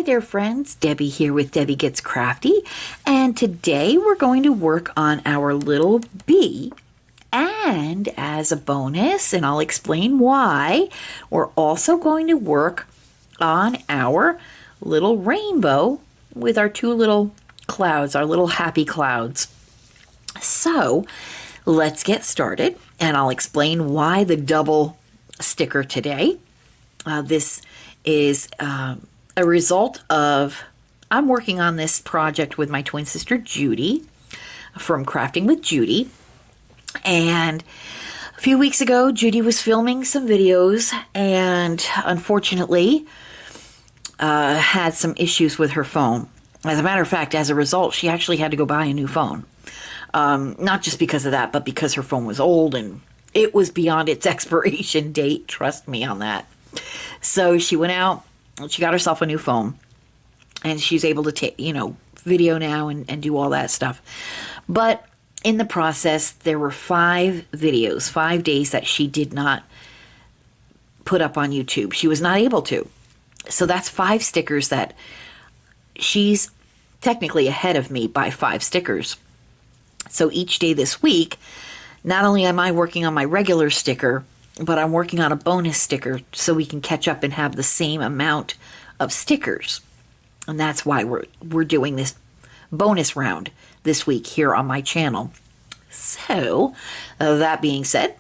there friends, Debbie here with Debbie Gets Crafty, and today we're going to work on our little bee, and as a bonus, and I'll explain why, we're also going to work on our little rainbow with our two little clouds, our little happy clouds. So let's get started, and I'll explain why the double sticker today. This is a result of, I'm working on this project with my twin sister Judi from Crafting with Judi. And a few weeks ago, Judi was filming some videos and unfortunately had some issues with her phone. As a matter of fact, as a result, she actually had to go buy a new phone. Not just because of that, but because her phone was old and it was beyond its expiration date. Trust me on that. So she went out, she got herself a new phone, and she's able to take, video now and do all that stuff. But in the process, there were 5 videos, 5 days that she did not put up on YouTube. She was not able to. So that's 5 stickers that she's technically ahead of me by 5 stickers. So each day this week, not only am I working on my regular sticker, but I'm working on a bonus sticker so we can catch up and have the same amount of stickers. And that's why we're doing this bonus round this week here on my channel. So that being said,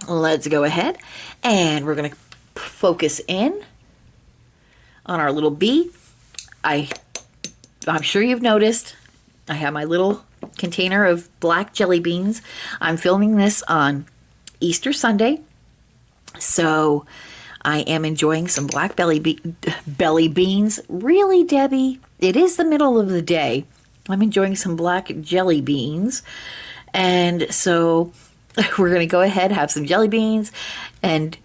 let's go ahead and we're going to focus in on our little bee. I'm sure you've noticed I have my little container of black jelly beans. I'm filming this on Easter Sunday, so I am enjoying some black belly beans. Really, Debbie? It is the middle of the day. I'm enjoying some black jelly beans, and so we're going to go ahead, have some jelly beans, and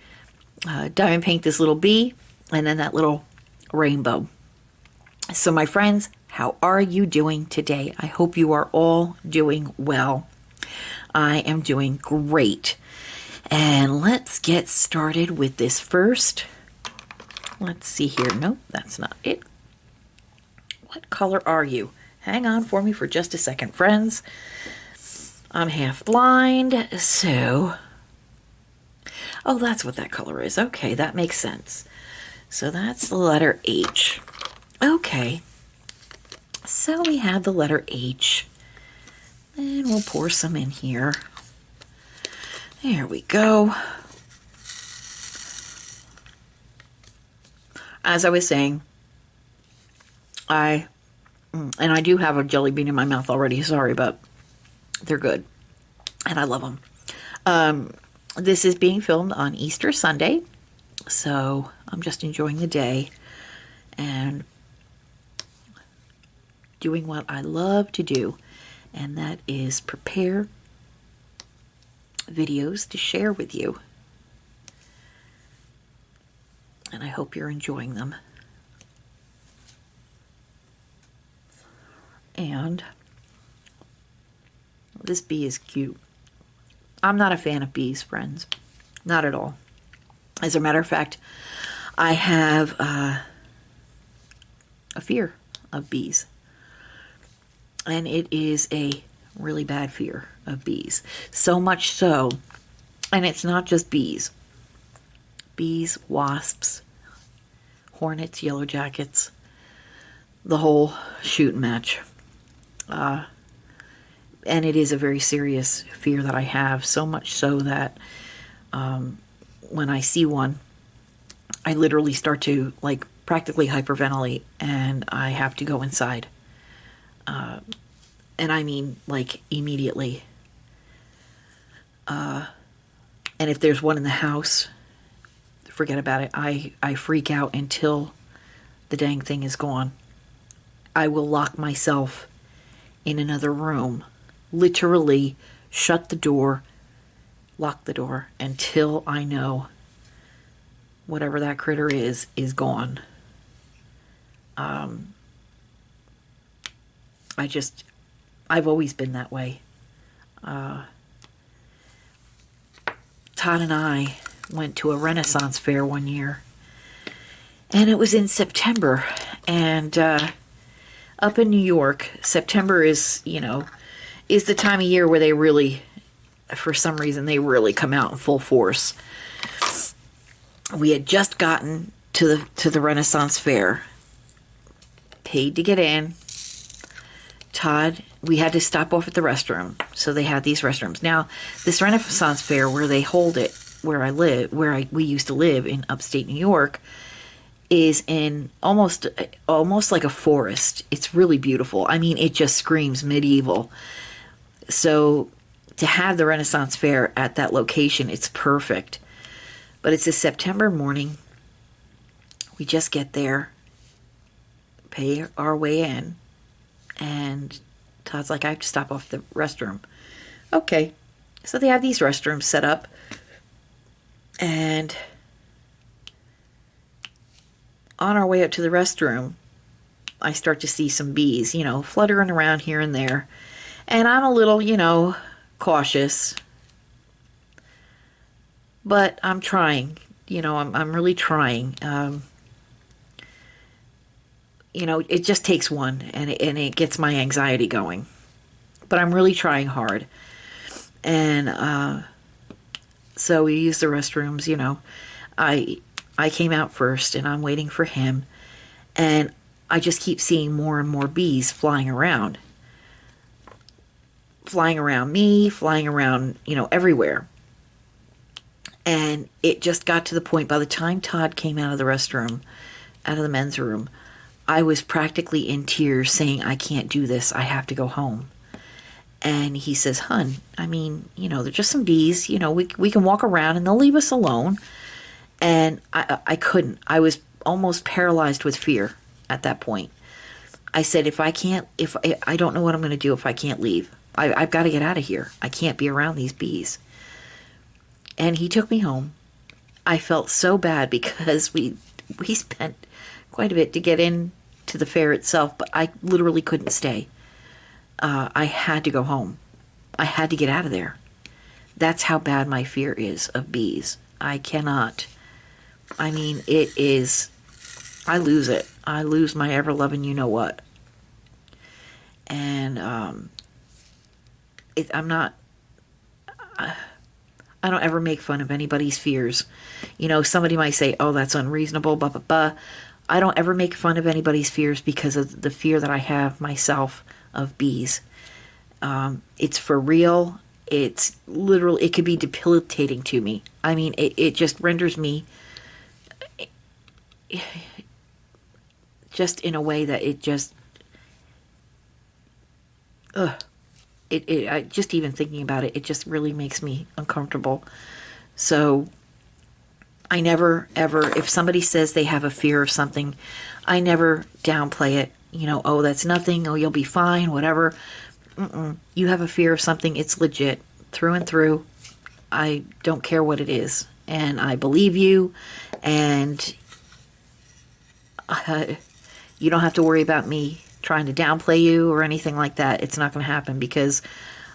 diamond paint this little bee, and then that little rainbow. So my friends, how are you doing today? I hope you are all doing well. I am doing great. And let's get started with this first. Let's see here. Nope, that's not it. What color are you? Hang on for me for just a second, friends. I'm half blind, so... Oh, that's what that color is. Okay, that makes sense. So that's the letter H. Okay. So we have the letter H. And we'll pour some in here. There we go. As I was saying, I do have a jelly bean in my mouth already, sorry, but they're good. And I love them. This is being filmed on Easter Sunday, so I'm just enjoying the day and doing what I love to do, and that is prepare videos to share with you. And I hope you're enjoying them. And this bee is cute. I'm not a fan of bees, friends. Not at all. As a matter of fact, I have a fear of bees. And it is a really bad fear of bees. So much so, and it's not just bees. Bees, wasps, hornets, yellow jackets, the whole shoot match. And it is a very serious fear that I have, so much so that when I see one, I literally start to practically hyperventilate and I have to go inside. And I mean, immediately. And if there's one in the house, forget about it. I freak out until the dang thing is gone. I will lock myself in another room, literally shut the door, lock the door, until I know whatever that critter is gone. I've always been that way. Todd and I went to a Renaissance fair one year, and it was in September, And up in New York, September is, is the time of year where they really, for some reason, they really come out in full force. We had just gotten to the Renaissance Fair, paid to get in. Todd, we had to stop off at the restroom, so they had these restrooms. Now, this Renaissance Fair where they hold it, where I live, we used to live in upstate New York, is in almost like a forest. It's really beautiful. I mean, it just screams medieval. So to have the Renaissance Fair at that location, it's perfect. But it's a September morning. We just get there, pay our way in, and Todd's like, I have to stop off at the restroom. Okay. So they have these restrooms set up, and on our way up to the restroom, I start to see some bees, fluttering around here and there. And I'm a little, cautious. But I'm trying. I'm really trying. It just takes one, and it gets my anxiety going. But I'm really trying hard. And so we use the restrooms, I came out first, and I'm waiting for him. And I just keep seeing more and more bees flying around. Flying around me, flying around, everywhere. And it just got to the point, by the time Todd came out of the restroom, out of the men's room, I was practically in tears saying, I can't do this. I have to go home. And he says, hun, I mean, they're just some bees. We can walk around and they'll leave us alone. And I couldn't. I was almost paralyzed with fear at that point. I said, if I don't know what I'm going to do if I can't leave. I've got to get out of here. I can't be around these bees. And he took me home. I felt so bad because we spent quite a bit to get in to the fair itself, but I literally couldn't stay. I had to go home. I had to get out of there. That's how bad my fear is of bees. I cannot. I mean, it is. I lose it. I lose my ever-loving you-know-what. And I'm not. I don't ever make fun of anybody's fears. Somebody might say, oh, that's unreasonable, blah, blah, blah. I don't ever make fun of anybody's fears because of the fear that I have myself of bees. It's for real. It's literally, it could be debilitating to me. I mean, it just renders me just in a way that it just, just even thinking about it, it just really makes me uncomfortable. So I never, ever, if somebody says they have a fear of something, I never downplay it. Oh, that's nothing. Oh, you'll be fine, whatever. You have a fear of something, it's legit, through and through. I don't care what it is. And I believe you. And you don't have to worry about me trying to downplay you or anything like that. It's not going to happen because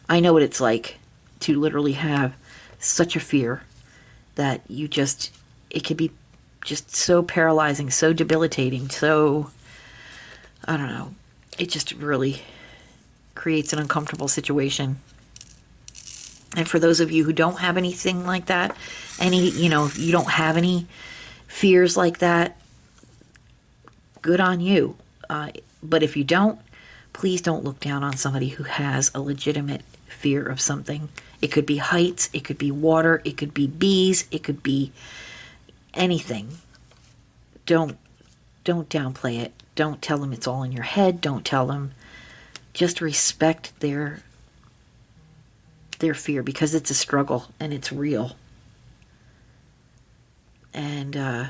I know what it's like to literally have such a fear that it could be just so paralyzing, so debilitating, so, I don't know, it just really creates an uncomfortable situation. And for those of you who don't have anything like that, you don't have any fears like that, good on you. But if you don't, please don't look down on somebody who has a legitimate fear of something. It could be heights, it could be water, it could be bees, it could be anything. Don't downplay it. Don't tell them it's all in your head. Don't tell them. Just respect their fear because it's a struggle and it's real. And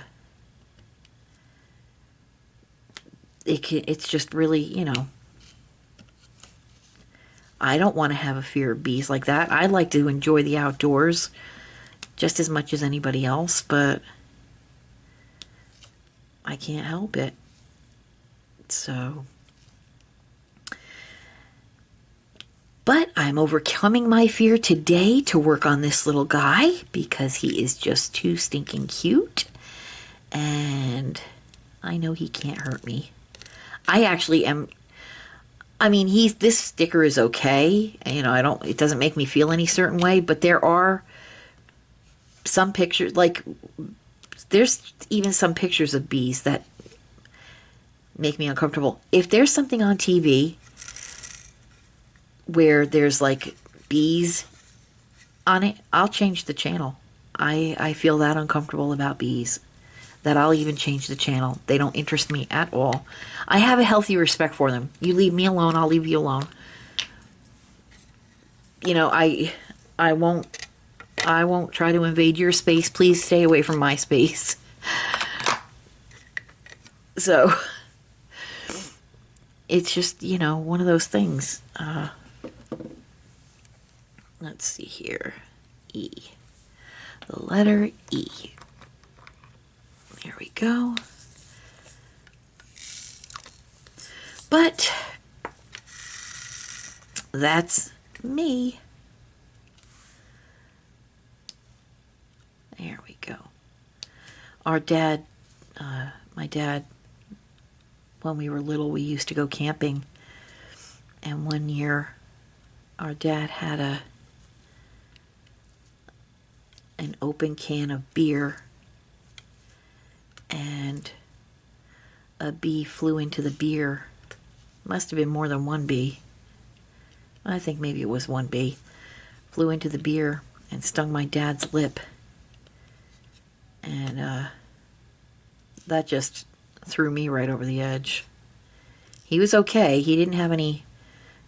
it's just really, I don't want to have a fear of bees like that. I like to enjoy the outdoors just as much as anybody else, but I can't help it. So, but I'm overcoming my fear today to work on this little guy because he is just too stinking cute. And I know he can't hurt me. I actually am. I mean, this sticker is okay. You know, it doesn't make me feel any certain way, but there are some pictures, like, there's even some pictures of bees that make me uncomfortable. If there's something on TV where there's like bees on it, I'll change the channel. I feel that uncomfortable about bees that I'll even change the channel. They don't interest me at all. I have a healthy respect for them. You leave me alone, I'll leave you alone. You know, I won't try to invade your space. Please stay away from my space. So it's just, you know, one of those things. Let's see here. E. The letter E. There we go. But that's me. There we go. Our dad, my dad, when we were little, we used to go camping. And one year, our dad had an open can of beer, and a bee flew into the beer. Must have been more than one bee. I think maybe it was one bee. Flew into the beer and stung my dad's lip. And that just threw me right over the edge. He was okay. He didn't have any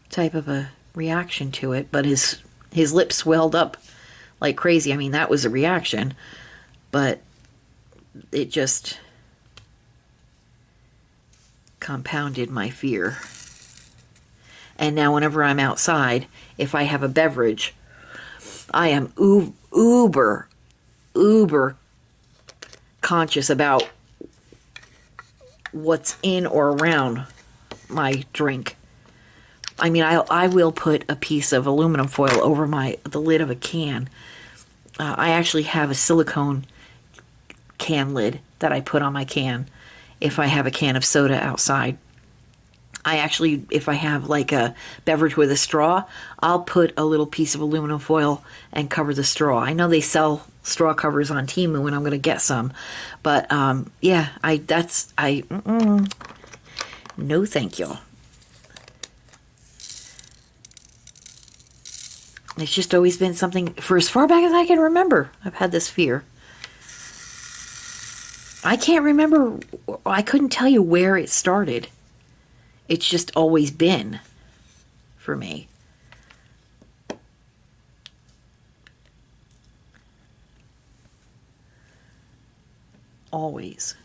type of a reaction to it, but his lip swelled up like crazy. I mean, that was a reaction, but it just compounded my fear. And now whenever I'm outside, if I have a beverage, I am uber conscious about what's in or around my drink. I mean, I will put a piece of aluminum foil over the lid of a can. I actually have a silicone can lid that I put on my can if I have a can of soda outside. I actually, if I have like a beverage with a straw, I'll put a little piece of aluminum foil and cover the straw. I know they sell straw covers on Temu, and I'm going to get some. But yeah, no thank you. It's just always been something, for as far back as I can remember, I've had this fear. I can't remember, I couldn't tell you where it started. It's just always been for me. Always.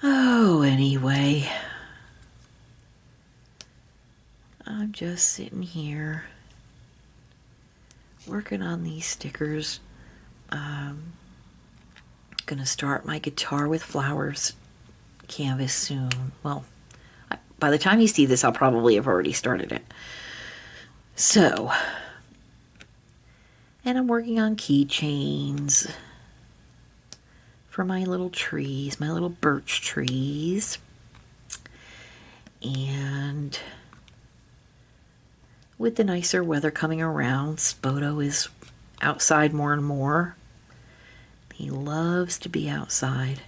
Oh, anyway. I'm just sitting here working on these stickers. Gonna start my guitar with flowers canvas soon. Well, by the time you see this, I'll probably have already started it. So, and I'm working on keychains for my little trees, my little birch trees. And with the nicer weather coming around, Spoto is outside more and more. He loves to be outside.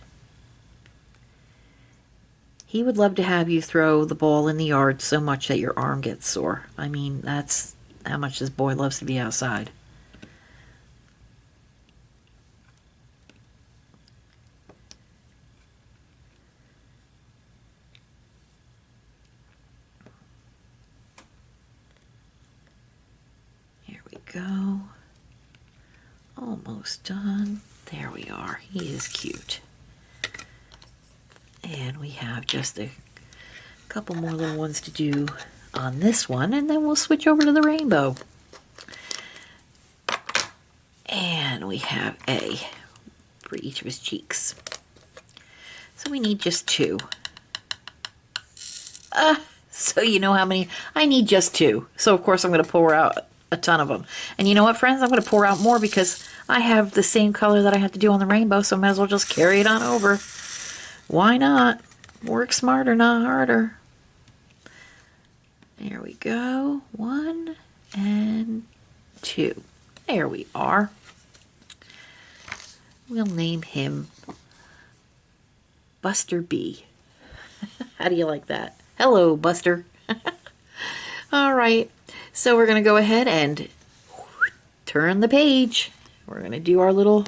He would love to have you throw the ball in the yard so much that your arm gets sore. I mean, that's how much this boy loves to be outside. Here we go. Almost done. There we are. He is cute. And we have just a couple more little ones to do on this one, and then we'll switch over to the rainbow. And we have A for each of his cheeks. So we need just two. So you know how many? I need just two. So of course I'm going to pour out a ton of them. And you know what, friends? I'm going to pour out more because I have the same color that I have to do on the rainbow, so I might as well just carry it on over. Why not? Work smarter, not harder. There we go. 1 and 2. There we are. We'll name him Buster B. How do you like that? Hello, Buster. All right. So we're going to go ahead and turn the page. We're going to do our little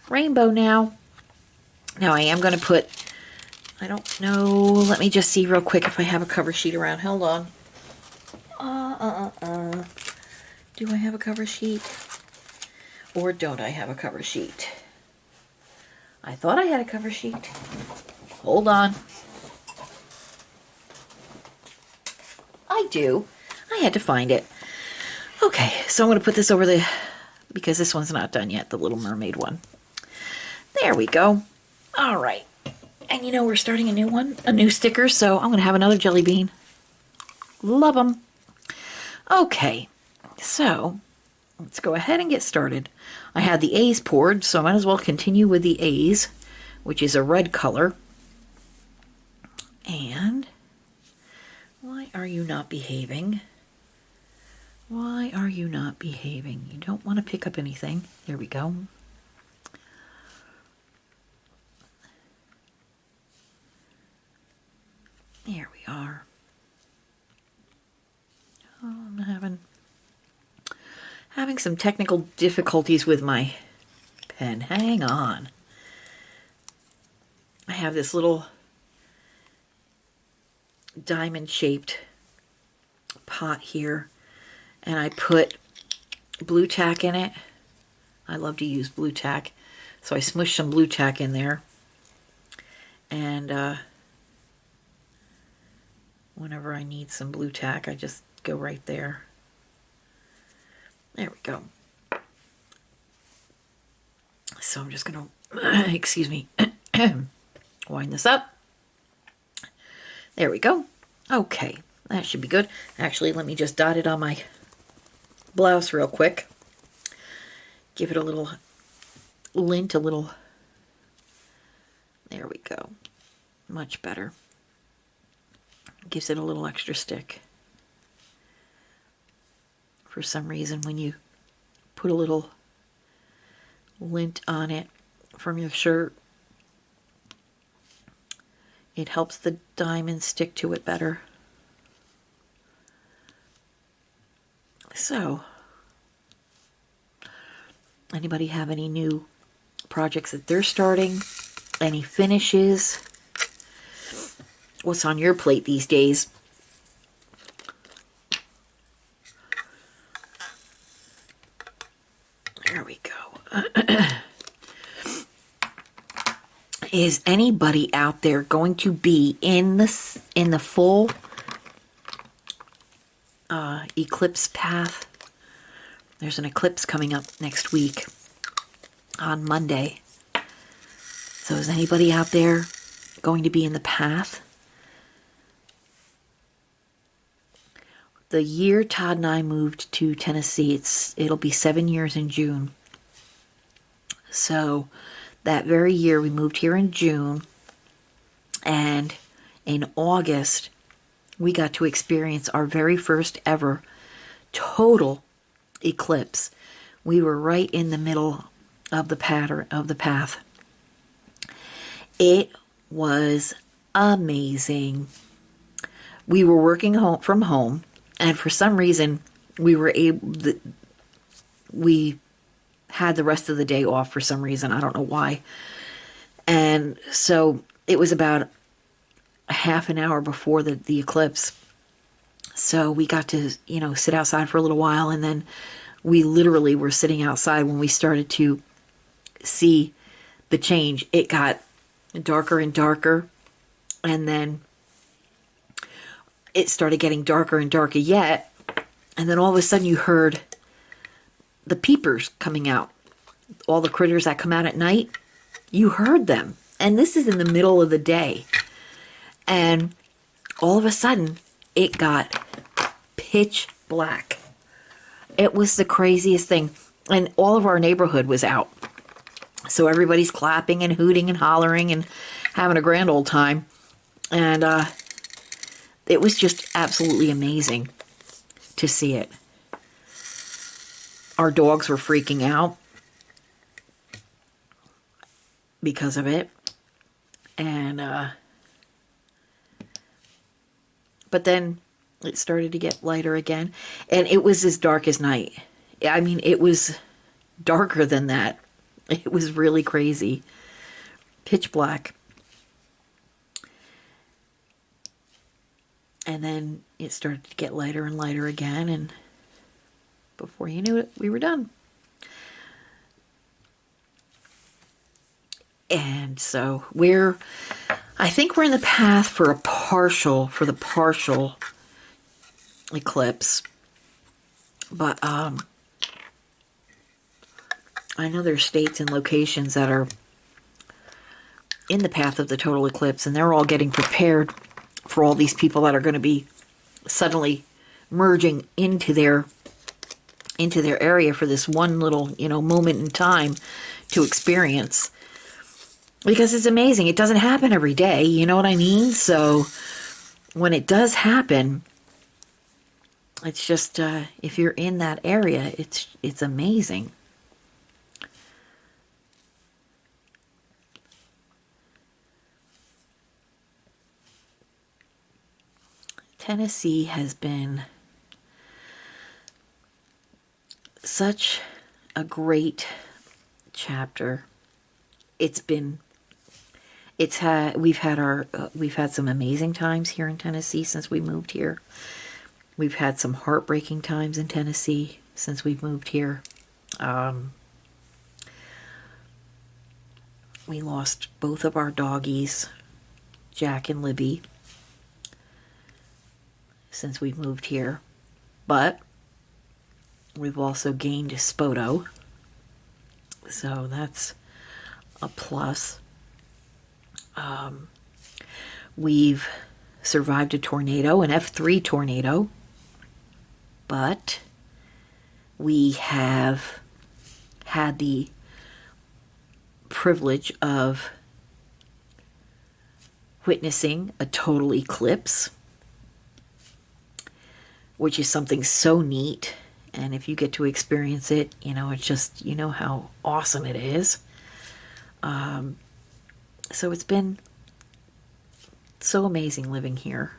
rainbow now. Now I am going to put, I don't know, let me just see real quick if I have a cover sheet around. Hold on. Do I have a cover sheet? Or don't I have a cover sheet? I thought I had a cover sheet. Hold on. I do. I had to find it. Okay, so I'm going to put this over the, because this one's not done yet, the Little Mermaid one. There we go. All right. And you know, we're starting a new one, a new sticker, so I'm going to have another jelly bean. Love them. Okay, so let's go ahead and get started. I had the A's poured, so I might as well continue with the A's, which is a red color. And why are you not behaving? Why are you not behaving? You don't want to pick up anything. There we go. There we are. Oh, I'm having some technical difficulties with my pen. Hang on. I have this little diamond-shaped pot here, and I put blue tack in it. I love to use blue tack, so I smushed some blue tack in there, and whenever I need some blue tack, I just go right there. There we go. So I'm just gonna excuse me, wind this up. There we go. Okay, that should be good. Actually, let me just dot it on my blouse real quick. Give it a little lint, a little. There we go. Much better. Gives it a little extra stick. For some reason, when you put a little lint on it from your shirt, it helps the diamond stick to it better. So, anybody have any new projects that they're starting? Any finishes? What's on your plate these days? There we go. Is anybody out there going to be in the full eclipse path? There's an eclipse coming up next week on Monday. So is anybody out there going to be in the path? The year Todd and I moved to Tennessee, it'll be 7 years in June. So that very year we moved here in June, and in August we got to experience our very first ever total eclipse. We were right in the middle of the path. It was amazing. We were working from home, and for some reason we had the rest of the day off for some reason. I don't know why. And so it was about a half an hour before the eclipse. So we got to, sit outside for a little while, and then we literally were sitting outside when we started to see the change. It got darker and darker, and then it started getting darker and darker yet, and then all of a sudden you heard the peepers coming out. All the critters that come out at night, you heard them. And this is in the middle of the day. And all of a sudden, it got pitch black. It was the craziest thing. And all of our neighborhood was out. So everybody's clapping and hooting and hollering and having a grand old time. And it was just absolutely amazing to see it. Our dogs were freaking out because of it. And but then it started to get lighter again, and it was as dark as night. I mean, it was darker than that. It was really crazy. Pitch black. And then it started to get lighter and lighter again, and before you knew it, we were done. And so I think we're in the path for the partial eclipse. But I know there's states and locations that are in the path of the total eclipse, and they're all getting prepared for all these people that are going to be suddenly merging into their area for this one little, moment in time to experience. Because it's amazing. It doesn't happen every day, you know what I mean? So when it does happen, it's just, if you're in that area, it's amazing. Tennessee has been such a great chapter. We've had some amazing times here in Tennessee since we moved here. We've had some heartbreaking times in Tennessee since we've moved here. We lost both of our doggies, Jack and Libby, since we've moved here. But we've also gained Spoto. So that's a plus. We've survived a tornado, an F3 tornado, but we have had the privilege of witnessing a total eclipse, which is something so neat. And if you get to experience it, it's just, how awesome it is. So it's been so amazing living here.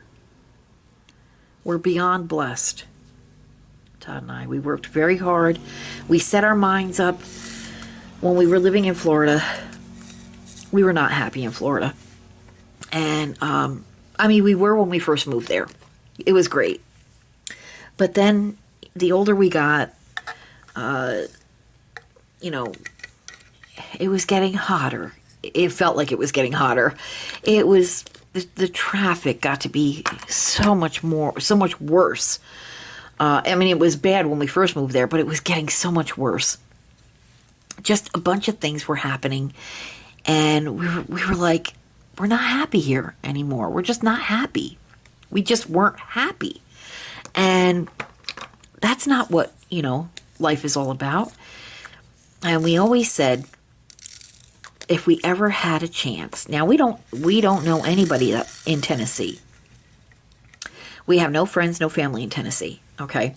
We're beyond blessed, Todd and I. We worked very hard. We set our minds up. When we were living in Florida, we were not happy in Florida. And, we were when we first moved there. It was great. But then the older we got, it was getting hotter. It felt like it was getting hotter. It was, the traffic got to be so much worse. It was bad when we first moved there, but it was getting so much worse. Just a bunch of things were happening, and we were like, we're not happy here anymore. We're just not happy. We just weren't happy. And that's not what, life is all about. And we always said, if we ever had a chance. Now, we don't know anybody in Tennessee. We have no friends, no family in Tennessee, okay?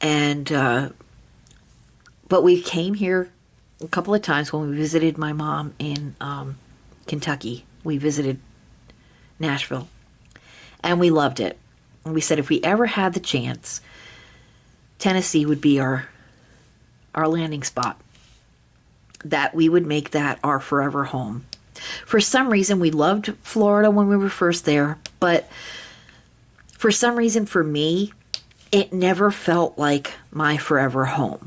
And, but we came here a couple of times when we visited my mom in Kentucky. We visited Nashville, and we loved it. And we said if we ever had the chance, Tennessee would be our landing spot. That we would make that our forever home. For some reason, we loved Florida when we were first there, but for some reason, for me, it never felt like my forever home.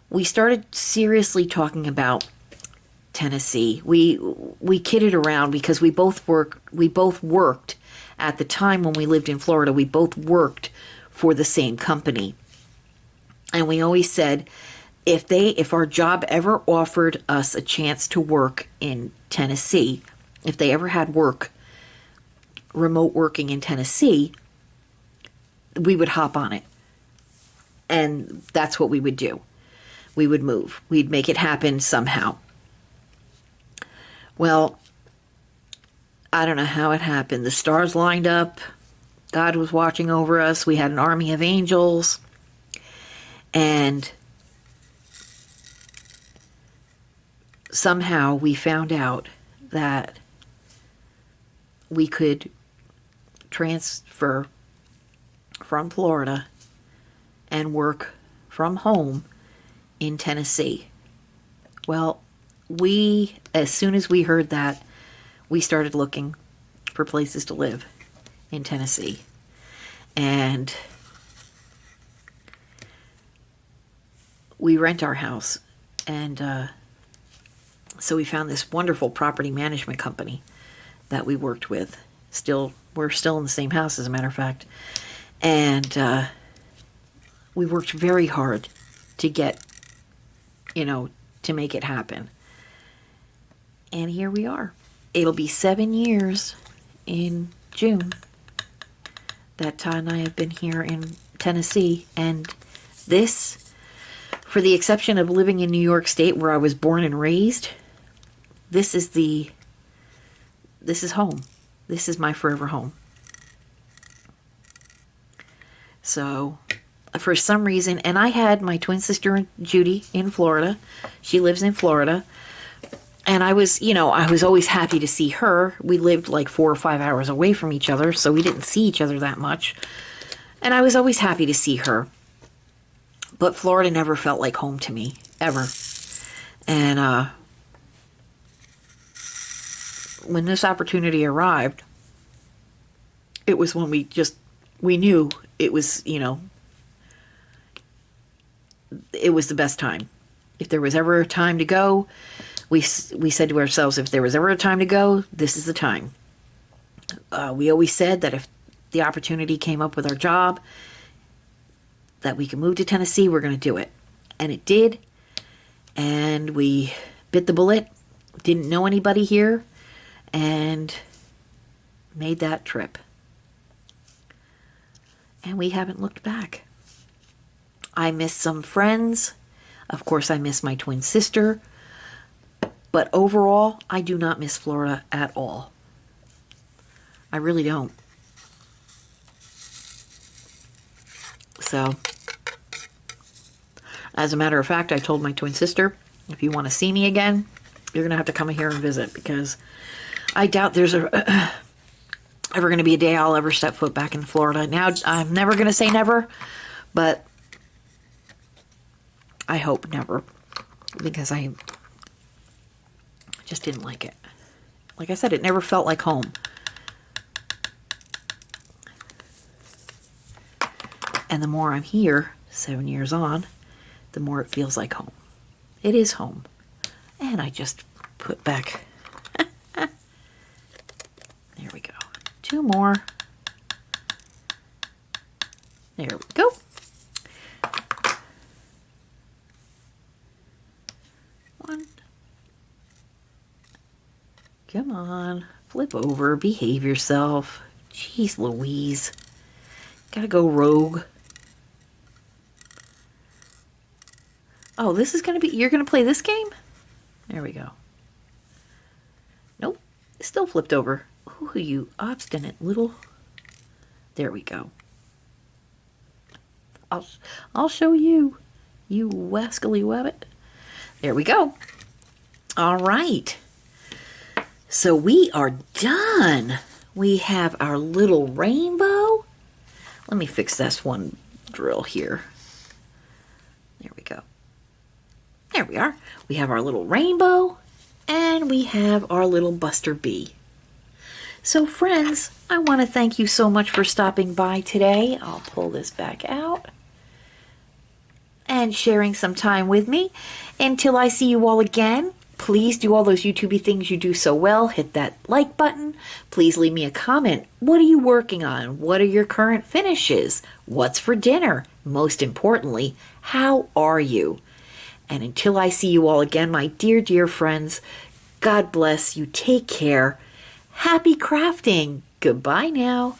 We started seriously talking about Tennessee. We kidded around because we both worked at the time when we lived in Florida. We both worked for the same company, and we always said, if our job ever offered us a chance to work in Tennessee, if they ever had remote working in Tennessee, we would hop on it. And that's what we would do. We would move. We'd make it happen somehow. Well, I don't know how it happened. The stars lined up. God was watching over us. We had an army of angels. And somehow we found out that we could transfer from Florida and work from home in Tennessee. Well, as soon as we heard that, we started looking for places to live in Tennessee. And we rent our house. And so we found this wonderful property management company that we worked with. We're still in the same house, as a matter of fact. And we worked very hard to get, to make it happen. And here we are. It'll be 7 years in June that Todd and I have been here in Tennessee. And this, for the exception of living in New York State where I was born and raised, this is home. This is my forever home. So, for some reason, and I had my twin sister Judi in Florida. She lives in Florida. And I was always happy to see her. We lived like 4 or 5 hours away from each other, so we didn't see each other that much. And I was always happy to see her. But Florida never felt like home to me, ever. And when this opportunity arrived, it was when we knew it was, it was the best time. If there was ever a time to go, we said to ourselves, if there was ever a time to go, this is the time. We always said that if the opportunity came up with our job, that we could move to Tennessee, we're going to do it. And it did. And we bit the bullet, didn't know anybody here, and made that trip. And we haven't looked back. I miss some friends. Of course, I miss my twin sister. But overall, I do not miss Florida at all. I really don't. So, as a matter of fact, I told my twin sister, if you want to see me again, you're going to have to come here and visit, because I doubt there's ever going to be a day I'll ever step foot back in Florida. Now, I'm never going to say never, but I hope never, because I just didn't like it. Like I said, it never felt like home. And the more I'm here, 7 years on, the more it feels like home. It is home. And I just put back. There we go. 2 more. There we go. One. Come on. Flip over. Behave yourself. Jeez Louise. Gotta go rogue. Oh, this is gonna be... You're gonna play this game? There we go. Nope. Still flipped over. Ooh, you obstinate little... There we go. I'll show you, you wascally wabbit. There we go. All right. So we are done. We have our little rainbow. Let me fix this one drill here. There we go. There we are. We have our little rainbow, and we have our little Buster Bee. So friends, I want to thank you so much for stopping by today. I'll pull this back out. And sharing some time with me. Until I see you all again, please do all those YouTubey things you do so well. Hit that like button. Please leave me a comment. What are you working on? What are your current finishes? What's for dinner? Most importantly, how are you? And until I see you all again, my dear, dear friends, God bless you. Take care. Happy crafting. Goodbye now.